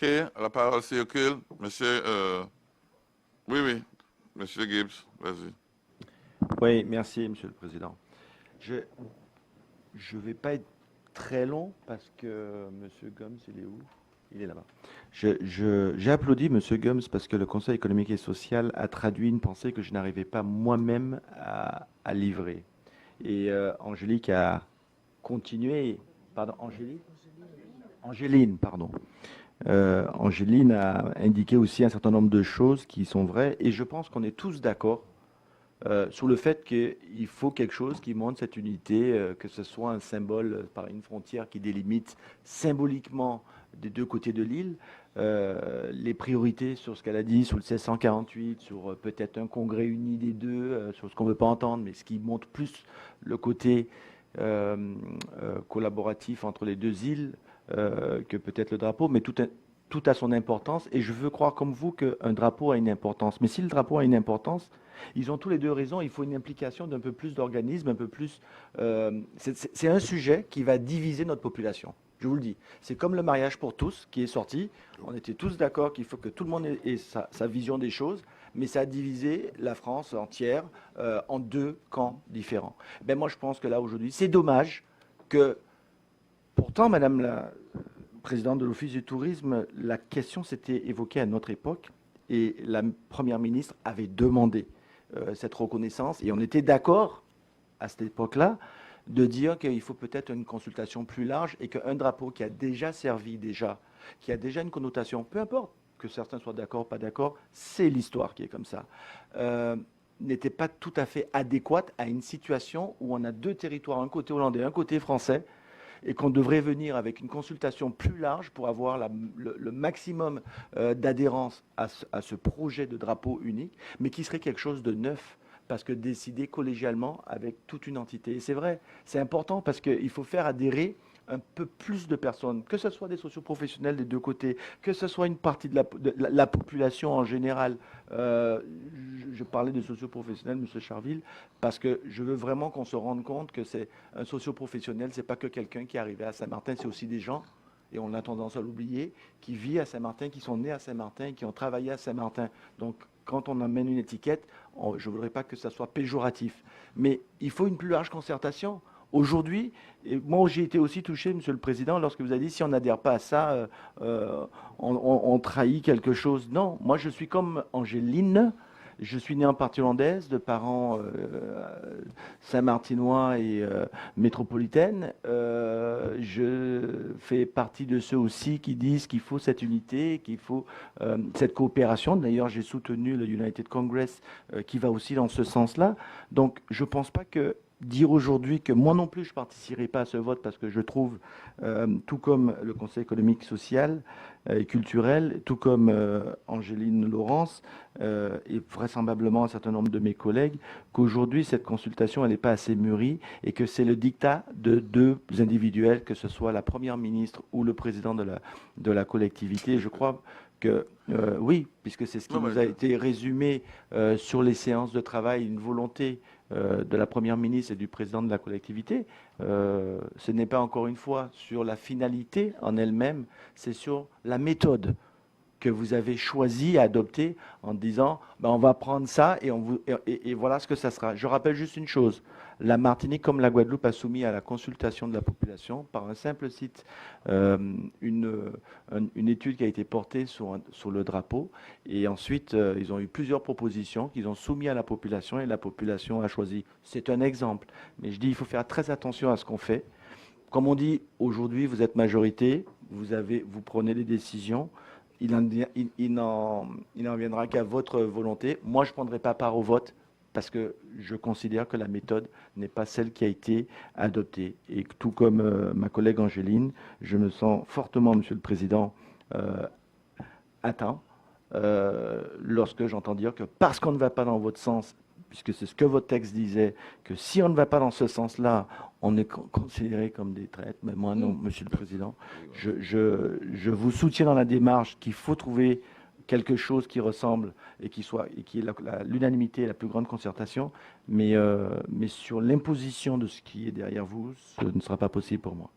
OK, la parole circule. Monsieur, oui, Monsieur Gibbs, vas-y. Oui, merci, Monsieur le Président. Je ne vais pas être très long parce que Monsieur Gomes, il est où? Il est là-bas. J'ai applaudi Monsieur Gomes parce que le Conseil économique et social a traduit une pensée que je n'arrivais pas moi-même à livrer. Et Angélique a continué. Pardon, Angélique? Angéline, pardon. Angéline a indiqué aussi un certain nombre de choses qui sont vraies et je pense qu'on est tous d'accord sur le fait qu'il faut quelque chose qui montre cette unité, que ce soit un symbole par une frontière qui délimite symboliquement des deux côtés de l'île, les priorités sur ce qu'elle a dit, sur le 1648, sur peut-être un congrès uni des deux, sur ce qu'on ne veut pas entendre, mais ce qui montre plus le côté collaboratif entre les deux îles que peut-être le drapeau, mais tout a son importance et je veux croire comme vous qu'un drapeau a une importance. Mais si le drapeau a une importance, ils ont tous les deux raison, il faut une implication d'un peu plus d'organismes, un peu plus... c'est un sujet qui va diviser notre population, je vous le dis. C'est comme le mariage pour tous qui est sorti, on était tous d'accord qu'il faut que tout le monde ait sa vision des choses, mais ça a divisé la France entière en deux camps différents. Ben moi je pense que là aujourd'hui, c'est dommage que... Pourtant, Madame la présidente de l'Office du tourisme, la question s'était évoquée à notre époque et la Première ministre avait demandé cette reconnaissance et on était d'accord à cette époque-là de dire qu'il faut peut-être une consultation plus large et qu'un drapeau qui a déjà servi qui a déjà une connotation, peu importe que certains soient d'accord ou pas d'accord, c'est l'histoire qui est comme ça, n'était pas tout à fait adéquate à une situation où on a deux territoires, un côté hollandais, un côté français, et qu'on devrait venir avec une consultation plus large pour avoir le maximum d'adhérence à ce projet de drapeau unique, mais qui serait quelque chose de neuf, parce que décidé collégialement avec toute une entité. Et c'est vrai, c'est important parce qu'il faut faire adhérer un peu plus de personnes, que ce soit des socioprofessionnels des deux côtés, que ce soit une partie de la population en général. Je parlais des socioprofessionnels, M. Charville, parce que je veux vraiment qu'on se rende compte que c'est un socioprofessionnel, c'est pas que quelqu'un qui est arrivé à Saint-Martin, c'est aussi des gens, et on a tendance à l'oublier, qui vivent à Saint-Martin, qui sont nés à Saint-Martin, qui ont travaillé à Saint-Martin. Donc, quand on amène une étiquette, je ne voudrais pas que ça soit péjoratif. Mais il faut une plus large concertation. Aujourd'hui, moi j'ai été aussi touché, Monsieur le Président, lorsque vous avez dit si on n'adhère pas à ça, on trahit quelque chose. Non, moi je suis comme Angéline. Je suis né en partie hollandaise, de parents saint-martinois et métropolitaines. Je fais partie de ceux aussi qui disent qu'il faut cette unité, qu'il faut cette coopération. D'ailleurs, j'ai soutenu le United Congress qui va aussi dans ce sens-là. Donc, je ne pense pas que dire aujourd'hui que moi non plus je ne participerai pas à ce vote parce que je trouve, tout comme le Conseil économique, social et culturel, tout comme Angéline Laurence et vraisemblablement un certain nombre de mes collègues, qu'aujourd'hui cette consultation elle n'est pas assez mûrie et que c'est le dictat de deux individuels, que ce soit la Première ministre ou le président de la collectivité. Je crois que oui, puisque c'est ce qui nous a été résumé sur les séances de travail, une volonté de la Première ministre et du président de la collectivité. Ce n'est pas encore une fois sur la finalité en elle-même, c'est sur la méthode que vous avez choisi à adopter en disant ben, on va prendre ça et voilà ce que ça sera. Je rappelle juste une chose, la Martinique comme la Guadeloupe a soumis à la consultation de la population par un simple site une étude qui a été portée sur le drapeau et ensuite ils ont eu plusieurs propositions qu'ils ont soumis à la population et la population a choisi. C'est un exemple, mais je dis il faut faire très attention à ce qu'on fait. Comme on dit aujourd'hui, vous êtes majorité, vous prenez des décisions. Il n'en viendra qu'à votre volonté. Moi, je ne prendrai pas part au vote parce que je considère que la méthode n'est pas celle qui a été adoptée. Et tout comme ma collègue Angéline, je me sens fortement, Monsieur le Président, atteint lorsque j'entends dire que parce qu'on ne va pas dans votre sens, puisque c'est ce que votre texte disait, que si on ne va pas dans ce sens-là, on est considéré comme des traîtres. Mais moi, non, Monsieur le Président. Je vous soutiens dans la démarche qu'il faut trouver quelque chose qui ressemble et qui est l'unanimité et la plus grande concertation. Mais sur l'imposition de ce qui est derrière vous, ce ne sera pas possible pour moi.